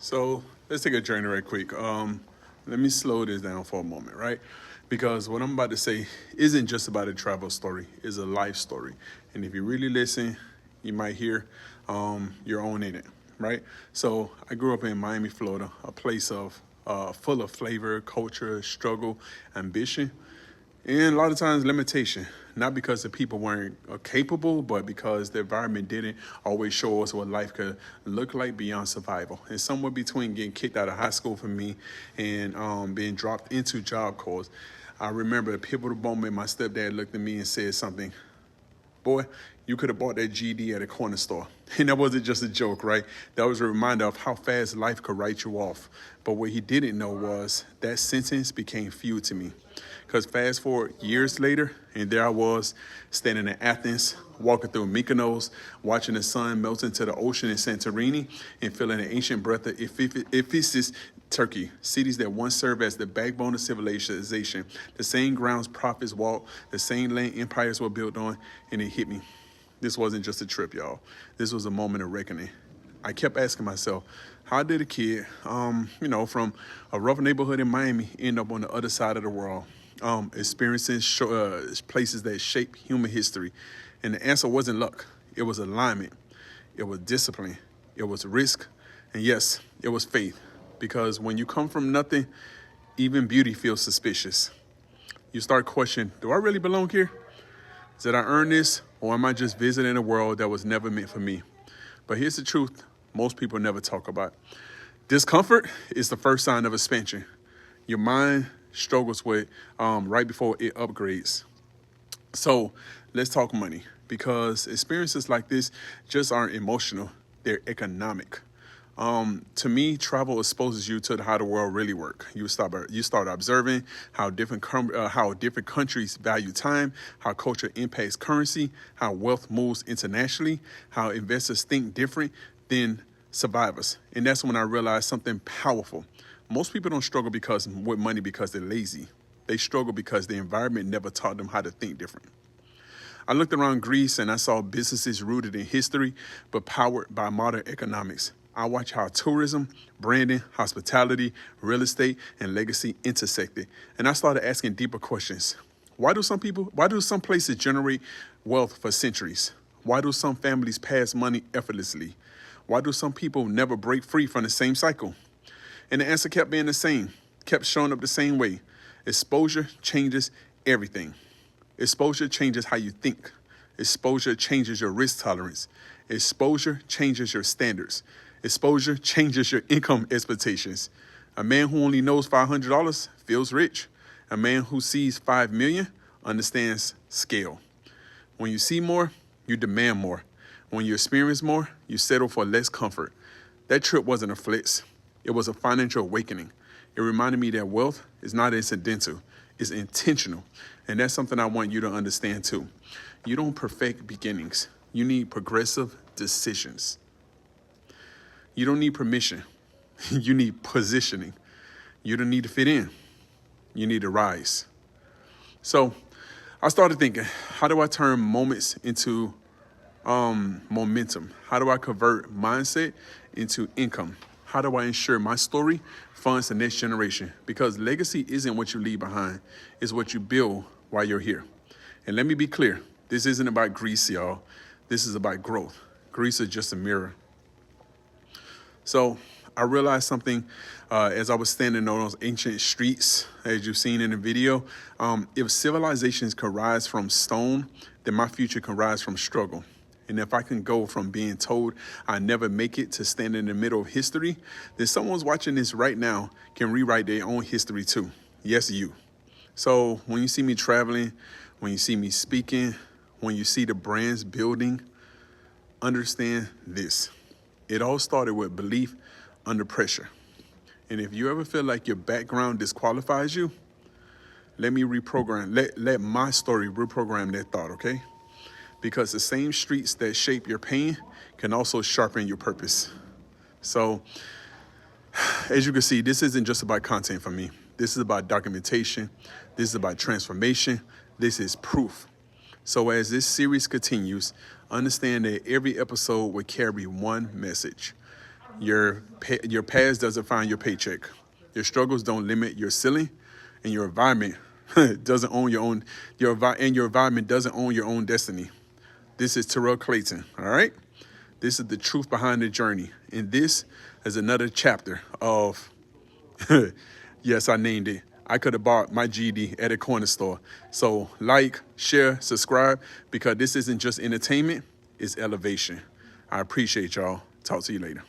So let's take a journey right quick. Let me slow this down for a moment, right? Because what I'm about to say isn't just about a travel story, it's a life story. And if you really listen, you might hear your own in it, right? So I grew up in Miami, Florida, a place of full of flavor, culture, struggle, ambition, and a lot of times limitation, not because the people weren't capable, but because the environment didn't always show us what life could look like beyond survival. And somewhere between getting kicked out of high school for me and being dropped into Job Corps, I remember a pivotal moment my stepdad looked at me and said something, boy, you could have bought that GD at a corner store. And that wasn't just a joke, right? That was a reminder of how fast life could write you off. But what he didn't know was that sentence became fuel to me. Because fast forward years later, and there I was standing in Athens, walking through Mykonos, watching the sun melt into the ocean in Santorini, and feeling the ancient breath of Ephesus, Turkey, cities that once served as the backbone of civilization, the same grounds prophets walked, the same land empires were built on, and it hit me. This wasn't just a trip, y'all. This was a moment of reckoning. I kept asking myself, how did a kid, from a rough neighborhood in Miami end up on the other side of the world, experiencing places that shape human history? And the answer wasn't luck. It was alignment. It was discipline. It was risk. And yes, it was faith. Because when you come from nothing, even beauty feels suspicious. You start questioning, do I really belong here? Did I earn this? Or am I just visiting a world that was never meant for me? But here's the truth most people never talk about. Discomfort is the first sign of expansion. Your mind struggles with right before it upgrades. So let's talk money, because experiences like this just aren't emotional, they're economic. To me, travel exposes you to how the world really works. You start observing how different countries value time, how culture impacts currency, how wealth moves internationally, how investors think different than survivors. And that's when I realized something powerful. Most people don't struggle with money because they're lazy. They struggle because the environment never taught them how to think different. I looked around Greece and I saw businesses rooted in history but powered by modern economics. I watched how tourism, branding, hospitality, real estate, and legacy intersected. And I started asking deeper questions. Why do some places generate wealth for centuries? Why do some families pass money effortlessly? Why do some people never break free from the same cycle? And the answer kept being the same, kept showing up the same way. Exposure changes everything. Exposure changes how you think. Exposure changes your risk tolerance. Exposure changes your standards. Exposure changes your income expectations. A man who only knows $500 feels rich. A man who sees 5 million understands scale. When you see more, you demand more. When you experience more, you settle for less comfort. That trip wasn't a flex. It was a financial awakening. It reminded me that wealth is not incidental, it's intentional. And that's something I want you to understand too. You don't perfect beginnings. You need progressive decisions. You don't need permission. You need positioning. You don't need to fit in. You need to rise. So I started thinking, how do I turn moments into momentum? How do I convert mindset into income? How do I ensure my story funds the next generation? Because legacy isn't what you leave behind. It's what you build while you're here. And let me be clear. This isn't about Greece, y'all. This is about growth. Greece is just a mirror. So I realized something as I was standing on those ancient streets, as you've seen in the video. If civilizations can rise from stone, then my future can rise from struggle. And if I can go from being told I never make it to stand in the middle of history, then someone's watching this right now can rewrite their own history too. Yes, you. So when you see me traveling, when you see me speaking, when you see the brands building, understand this. It all started with belief under pressure. And if you ever feel like your background disqualifies you, let me let my story reprogram that thought, okay? Because the same streets that shape your pain can also sharpen your purpose. So, as you can see, this isn't just about content for me. This is about documentation. This is about transformation. This is proof. So as this series continues, understand that every episode will carry one message. Your past doesn't find your paycheck. Your struggles don't limit your ceiling, and your environment doesn't own your own. Your environment doesn't own your own destiny. This is Terrell Clayton. All right. This is the truth behind the journey, and this is another chapter of. Yes, I named it. I could have bought my GD at a corner store. So like, share, subscribe, because this isn't just entertainment, it's elevation. I appreciate y'all. Talk to you later.